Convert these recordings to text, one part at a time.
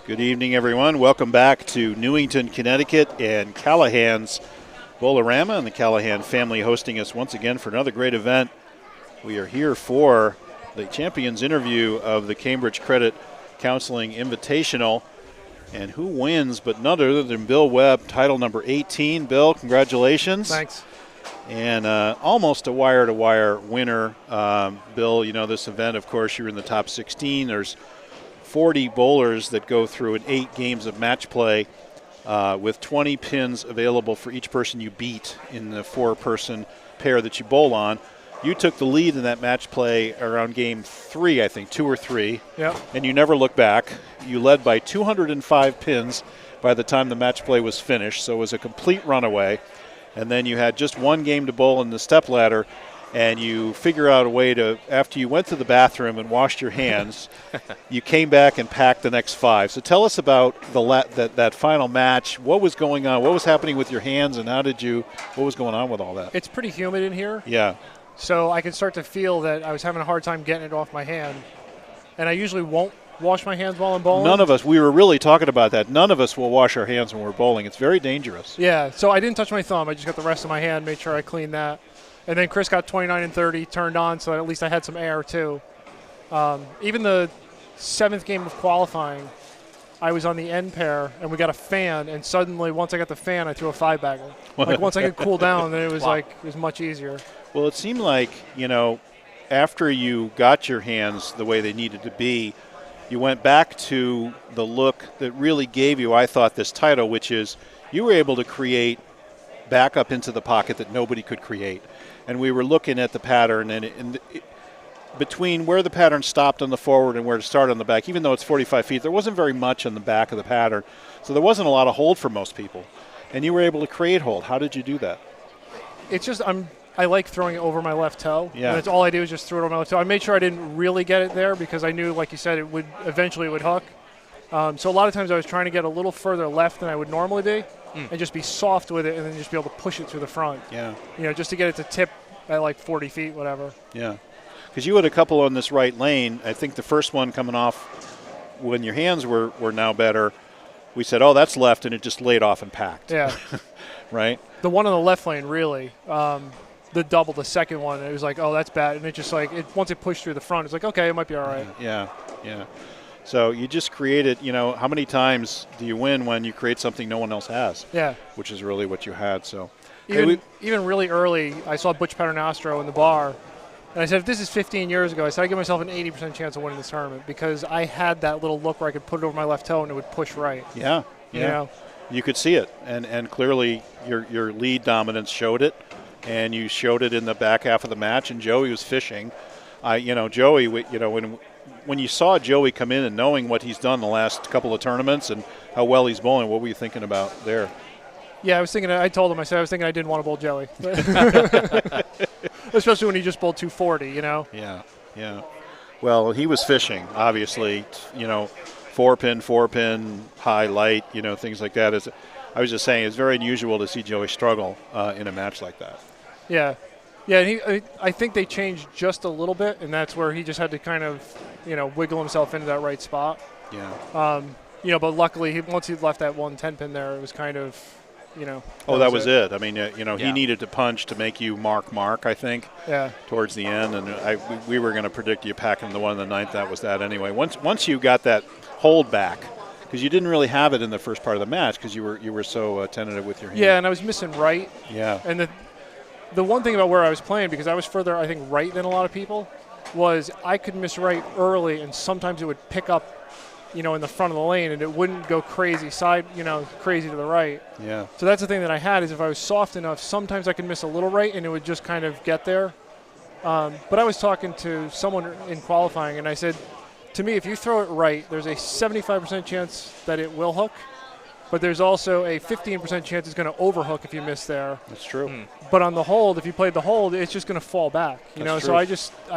Good evening, everyone. Welcome back to Newington, Connecticut, and Callahan's Bowl-o-Rama, and the Callahan family hosting us once again for another great event. We are here for the champions interview of the Cambridge Credit Counseling Invitational. And who wins but none other than Bill Webb, title number 18. Bill, congratulations. Thanks. And almost a wire-to-wire winner. Bill, you know this event, of course, you're in the top 16. There's 40 bowlers that go through in 8 games of match play with 20 pins available for each person you beat in the 4-person pair that you bowl on. You took the lead in that match play around game 3, I think, 2 or 3. Yep. And you never looked back. You led by 205 pins by the time the match play was finished, so it was a complete runaway. And then you had just 1 game to bowl in the stepladder, and you figure out a way to, after you went to the bathroom and washed your hands, you came back and packed the next 5. So tell us about that final match. What was going on? What was happening with your hands, and what was going on with all that? It's pretty humid in here. Yeah. So I could start to feel that I was having a hard time getting it off my hand. And I usually won't wash my hands while I'm bowling. None of us. We were really talking about that. None of us will wash our hands when we're bowling. It's very dangerous. Yeah. So I didn't touch my thumb. I just got the rest of my hand, made sure I cleaned that. And then Chris got 29 and 30 turned on, so at least I had some air too. Even the 7th game of qualifying, I was on the end pair, and we got a fan, and suddenly once I got the fan, I threw a 5-bagger. Like once I could cool down, then it was it was much easier. Well, it seemed like, after you got your hands the way they needed to be, you went back to the look that really gave you, I thought, this title, which is you were able to create back up into the pocket that nobody could create. And we were looking at the pattern, and between where the pattern stopped on the forward and where it started on the back, even though it's 45 feet, there wasn't very much on the back of the pattern. So there wasn't a lot of hold for most people. And you were able to create hold. How did you do that? It's just I like throwing it over my left toe. Yeah. And that's all I do is just throw it over my left toe. I made sure I didn't really get it there because I knew, like you said, it would eventually hook. So a lot of times I was trying to get a little further left than I would normally be and just be soft with it and then just be able to push it through the front. Yeah. Just to get it to tip at like 40 feet, whatever. Yeah. Because you had a couple on this right lane. I think the first one coming off when your hands were now better, we said, oh, that's left, and it just laid off and packed. Yeah. Right? The one on the left lane, really. The double, the second one, it was like, oh, that's bad. And it just once it pushed through the front, it's like, okay, it might be all right. Yeah. So you just created, how many times do you win when you create something no one else has? Yeah. Which is really what you had. So even really early, I saw Butch Paternostro in the bar, and I said, if this is 15 years ago, I said, I give myself an 80% chance of winning this tournament because I had that little look where I could put it over my left toe and it would push right. Yeah. You could see it, and clearly your lead dominance showed it, and you showed it in the back half of the match, and Joey was fishing. Joey, when you saw Joey come in and knowing what he's done the last couple of tournaments and how well he's bowling, what were you thinking about there? Yeah, I was thinking I didn't want to bowl Joey. Especially when he just bowled 240, Yeah. Well, he was fishing, obviously, 4-pin, high, light, things like that. I was just saying, it's very unusual to see Joey struggle in a match like that. Yeah. Yeah, and I think they changed just a little bit, and that's where he just had to kind of, wiggle himself into that right spot. Yeah. But luckily, once he left that 110 pin there, it was kind of, that was it. I mean, he needed to punch to make you mark, I think, towards the end. And we were going to predict you packing the one in the ninth. That was that anyway. Once you got that hold back, because you didn't really have it in the first part of the match because you were so tentative with your hand. Yeah, and I was missing right. Yeah. And the one thing about where I was playing, because I was further, I think, right than a lot of people, was I could miss right early, and sometimes it would pick up, in the front of the lane, and it wouldn't go crazy crazy to the right. Yeah. So that's the thing that I had is if I was soft enough, sometimes I could miss a little right, and it would just kind of get there. But I was talking to someone in qualifying, and I said, to me, if you throw it right, there's a 75% chance that it will hook. But there's also a 15% chance it's going to overhook if you miss there. That's true. But on the hold, if you played the hold, it's just going to fall back. So I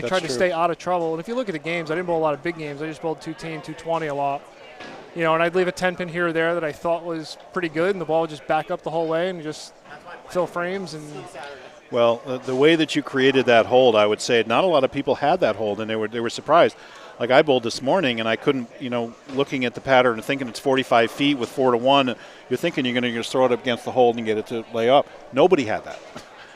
tried to stay out of trouble. And if you look at the games, I didn't bowl a lot of big games. I just bowled 210, 220 a lot. And I'd leave a 10-pin here or there that I thought was pretty good, and the ball would just back up the whole way and just fill frames. And well, the way that you created that hold, I would say not a lot of people had that hold, and they were surprised. like I bowled this morning, and I couldn't, looking at the pattern and thinking it's 45 feet with 4-1, you're thinking you're going to just throw it up against the hole and get it to lay up. Nobody had that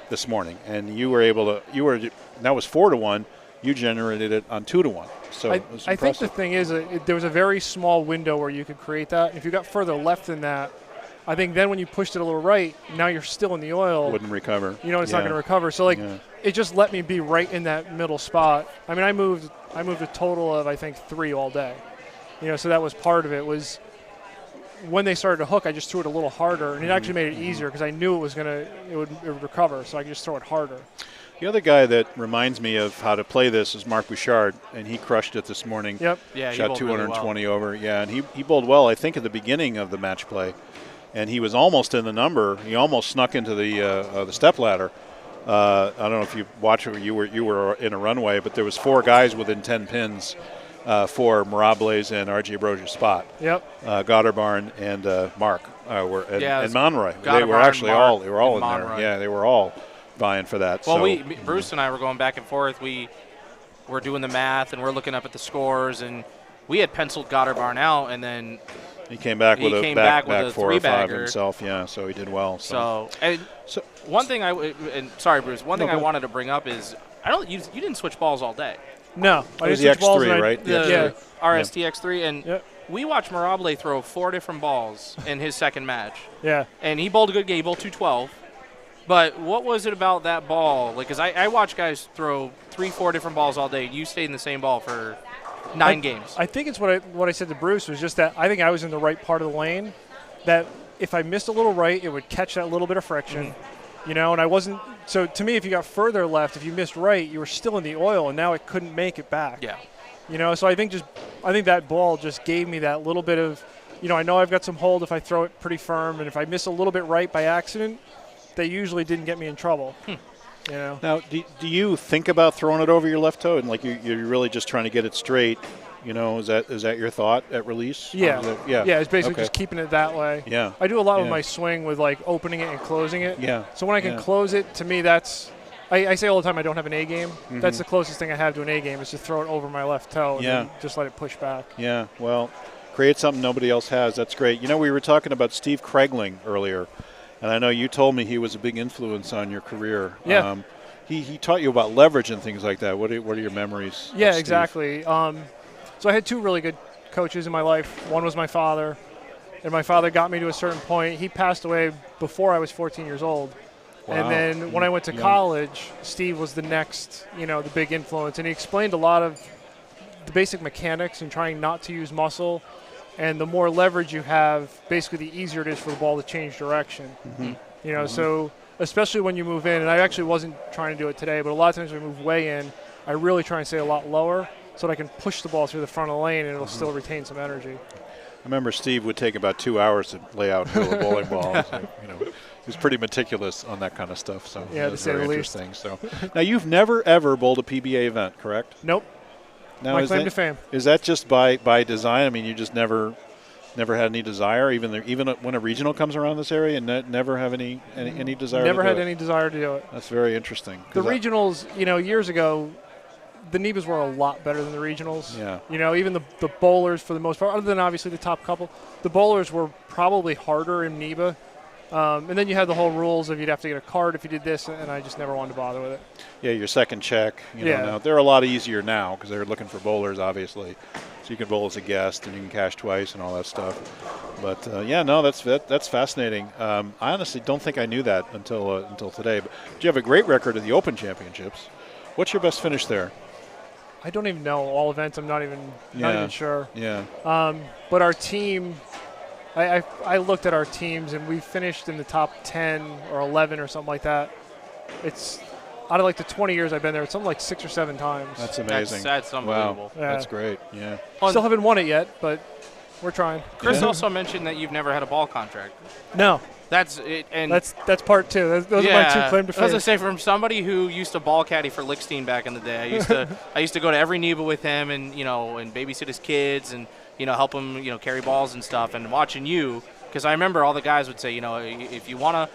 this morning, and you were able to. That was 4-1. You generated it on 2-1. So it was I think the thing is, there was a very small window where you could create that. If you got further left than that, I think then when you pushed it a little right, now you're still in the oil. Wouldn't recover. It's not going to recover. So it just let me be right in that middle spot. I mean, I moved a total of I think 3 all day. So that was part of it. Was when they started to hook, I just threw it a little harder, and it actually made it easier because I knew it would recover, so I could just throw it harder. The other guy that reminds me of how to play this is Mark Bouchard, and he crushed it this morning. Yep. Yeah, shot he 220 really well. Over. Yeah, and he bowled well, I think, at the beginning of the match play, and he was almost in the number. He almost snuck into the step ladder. I don't know if you watched it. You were in a runway, but there was 4 guys within 10 pins for Mirables and R.J. Brogier's spot. Yep. Gotterbarn and Mark and Monroy. They were actually all in there. Yeah, they were all vying for that. Well, Bruce and I were going back and forth. We were doing the math, and we're looking up at the scores, and we had penciled Gotterbarn out, and then he came back with a back 4 or 5 himself. Yeah, so he did well. So one thing sorry, Bruce. One thing I wanted to bring up is you didn't switch balls all day. No, it was the X3, right? The RSTX3, and we watched Mirable throw 4 different balls in his second match. Yeah, and he bowled a good game. He bowled 212. But what was it about that ball? Because I watched guys throw 3-4 different balls all day. You stayed in the same ball for 9 games. I think it's what I said to Bruce was just that I think I was in the right part of the lane. That if I missed a little right, it would catch that little bit of friction. And I wasn't. So to me, if you got further left, if you missed right, you were still in the oil, and now it couldn't make it back. Yeah. So I think that ball just gave me that little bit of, I know I've got some hold if I throw it pretty firm, and if I miss a little bit right by accident, they usually didn't get me in trouble. Now, do you think about throwing it over your left toe, and like you're really just trying to get it straight? Is that your thought at release? Yeah. It's basically just keeping it that way. Yeah. I do a lot with my swing with like opening it and closing it. Yeah. So when I can close it, to me that's. I say all the time I don't have an A game. That's the closest thing I have to an A game is to throw it over my left toe and then just let it push back. Yeah. Well, create something nobody else has. That's great. We were talking about Steve Craigling earlier. And I know you told me he was a big influence on your career. Yeah. He taught you about leverage and things like that. What are your memories? Yeah, exactly. So I had 2 really good coaches in my life. One was my father, and my father got me to a certain point. He passed away before I was 14 years old. Wow. And then when I went to college, Steve was the next, the big influence. And he explained a lot of the basic mechanics and trying not to use muscle. And the more leverage you have, basically the easier it is for the ball to change direction. So especially when you move in, and I actually wasn't trying to do it today, but a lot of times when we move way in, I really try and stay a lot lower so that I can push the ball through the front of the lane and it'll still retain some energy. I remember Steve would take about 2 hours to lay out a bowling ball. So, he was pretty meticulous on that kind of stuff. So yeah, that was very interesting. So now you've never ever bowled a PBA event, correct? Nope. Now, my claim to fame. Is that just by design? I mean, you just never had any desire, even when a regional comes around this area, and never have any desire. Never to do had any desire to do it. That's very interesting. The regionals, years ago, the NEBAs were a lot better than the regionals. Yeah. Even the bowlers, for the most part, other than obviously the top couple, the bowlers were probably harder in NEBA. And then you had the whole rules of you'd have to get a card if you did this, and I just never wanted to bother with it. Yeah, your second check. Now they're a lot easier now because they're looking for bowlers, obviously. So you can bowl as a guest and you can cash twice and all that stuff. But that's fascinating. I honestly don't think I knew that until today. But you have a great record at the Open Championships. What's your best finish there? I don't even know all events. I'm not even sure. Yeah. But our team. I looked at our teams, and we finished in the top 10 or 11 or something like that. It's out of like the 20 years I've been there, it's something like 6 or 7 times. That's amazing. That's unbelievable. Wow. Yeah. That's great. Yeah. Still haven't won it yet, but we're trying. Chris also mentioned that you've never had a ball contract. No. That's it, and that's part 2. Those are my 2 claim to fame. I was gonna say, from somebody who used to ball caddy for Lickstein back in the day, I used to go to every NEBA with him, and and babysit his kids, and help him carry balls and stuff. And watching you, because I remember all the guys would say, if you wanna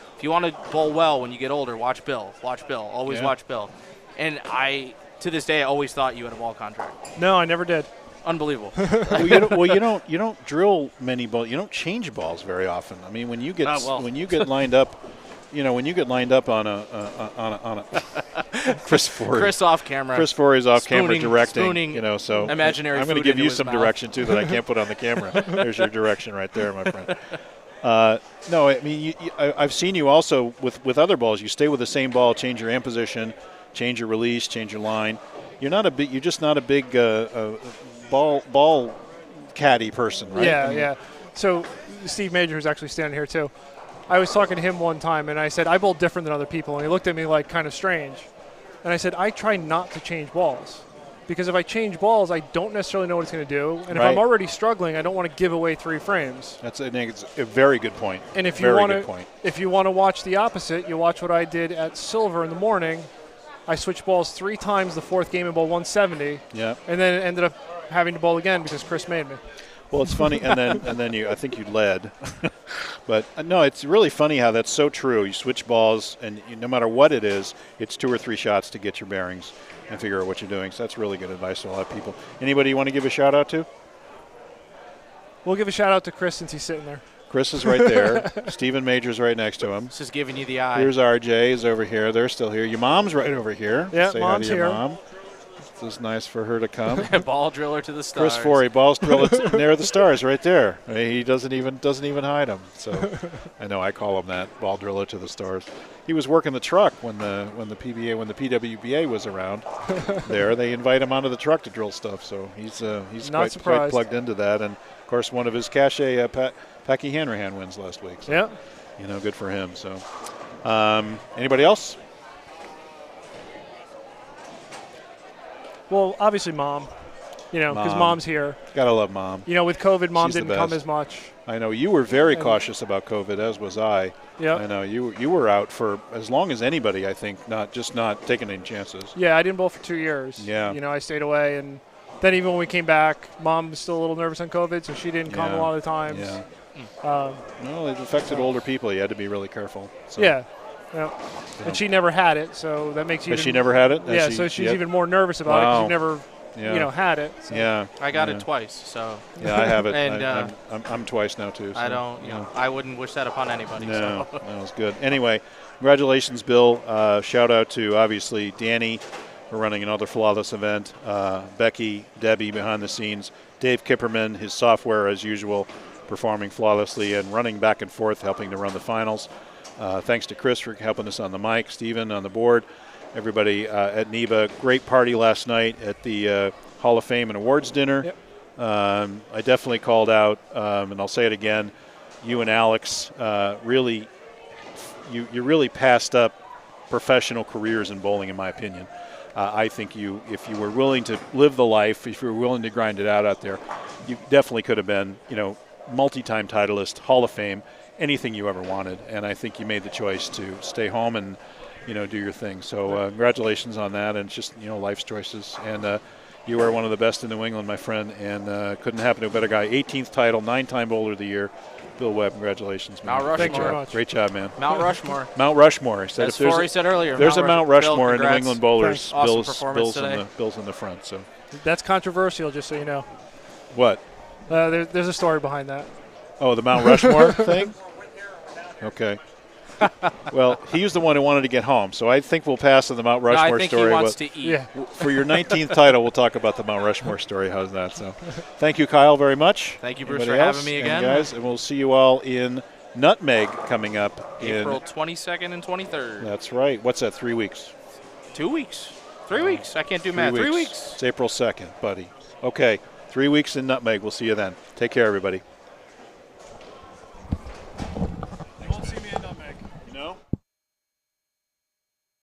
bowl well when you get older, watch Bill, always watch Bill. And to this day, I always thought you had a ball contract. No, I never did. Unbelievable. You don't drill many balls. You don't change balls very often. I mean, when you get lined up, when you get lined up on a Chris Forey. Chris off camera. Chris Forey's off camera directing. Spooning so imaginary I'm going to food give into you his some mouth. direction too that I can't put on the camera. There's your direction right there, my friend. No, I mean I've seen you also with other balls. You stay with the same ball, change your hand position, change your release, change your line. You're just not a big ball caddy person, right? Yeah. So Steve Major, who's actually standing here too, I was talking to him one time, and I said, I bowl different than other people. And he looked at me like kind of strange. And I said, I try not to change balls. Because if I change balls, I don't necessarily know what it's going to do. And if I'm already struggling, I don't want to give away 3 frames. That's a very good point. And if you want to watch the opposite, you watch what I did at Silver in the morning. I switched balls 3 times the 4th game in bowl 170. Yeah. And then ended up having to bowl again because Chris made me. Well, it's funny, and then I think you led, but no, it's really funny how that's so true. You switch balls, and no matter what it is, it's 2 or 3 shots to get your bearings and figure out what you're doing. So that's really good advice to a lot of people. Anybody you want to give a shout out to? We'll give a shout out to Chris since he's sitting there. Chris is right there. Stephen Major's right next to him. This is giving you the eye. Here's RJ is over here. They're still here. Your mom's right over here. Yeah, Say mom's hi to your here. mom. It's nice for her to come. Ball driller to the stars. Chris Forey, balls driller. There are the stars right there. I mean, he doesn't even hide them. So I know I call him that, ball driller to the stars. He was working the truck when the PWBA was around. There, they invite him onto the truck to drill stuff. So he's quite plugged into that. And of course, one of his cachet Packy Hanrahan wins last week. So, yeah, good for him. So anybody else? Well, obviously Mom, because Mom's here. Gotta love Mom. With COVID, Mom She's the didn't come best. as much. I know you were very cautious about COVID, as was I. Yeah. I know you were out for as long as anybody. I think not taking any chances. Yeah, I didn't bowl for 2 years. Yeah. I stayed away, and then even when we came back, Mom was still a little nervous on COVID, so she didn't come a lot of the times. Yeah. Well, it affected older people. You had to be really careful. So. Yeah. Yeah. And she never had it, so that makes you. But she never had it. Yeah, so she's even more nervous about it because she never, had it. So. Yeah. I got it twice, so. Yeah, I have it. And I'm twice now too. So, I don't. I wouldn't wish that upon anybody. No, so. That was good. Anyway, congratulations, Bill. Shout out to obviously Danny for running another flawless event. Becky, Debbie behind the scenes, Dave Kipperman, his software as usual, performing flawlessly and running back and forth, helping to run the finals. Thanks to Chris for helping us on the mic, Stephen on the board, everybody at NEBA. Great party last night at the Hall of Fame and Awards dinner. Yep. I definitely called out, and I'll say it again, you and Alex really passed up professional careers in bowling, in my opinion. I think if you were willing to live the life, if you were willing to grind it out there, you definitely could have been, multi-time titleist, Hall of Fame, anything you ever wanted. And I think you made the choice to stay home and, do your thing. So congratulations on that. And it's just, life's choices. And you are one of the best in New England, my friend, and couldn't happen to a better guy. 18th title, 9-time bowler of the year. Bill Webb, congratulations, man. Mount Rushmore. Thank you very much. Great job, man. Mount Rushmore. Mount Rushmore. I said As Forey said earlier. There's a Mount Rushmore in New Bill, England bowlers. Awesome performance today. Bill's in the front. So That's controversial, just so you know. what? There's a story behind that. Oh, the Mount Rushmore thing? Okay. Well, he's the one who wanted to get home, so I think we'll pass on the Mount Rushmore I think story. he wants to eat. Yeah. For your 19th title, we'll talk about the Mount Rushmore story. How's that? So, thank you, Kyle, very much. Thank you, Bruce, Anybody for else? having me And again. guys, and we'll see you all in Nutmeg coming up April 22nd and 23rd. That's right. What's that? 3 weeks. 2 weeks. 3 weeks. I can't do 3 math. weeks. 3 weeks. It's April 2nd, buddy. Okay. 3 weeks in Nutmeg. We'll see you then. Take care, everybody. You won't see me in Nutmeg. You know?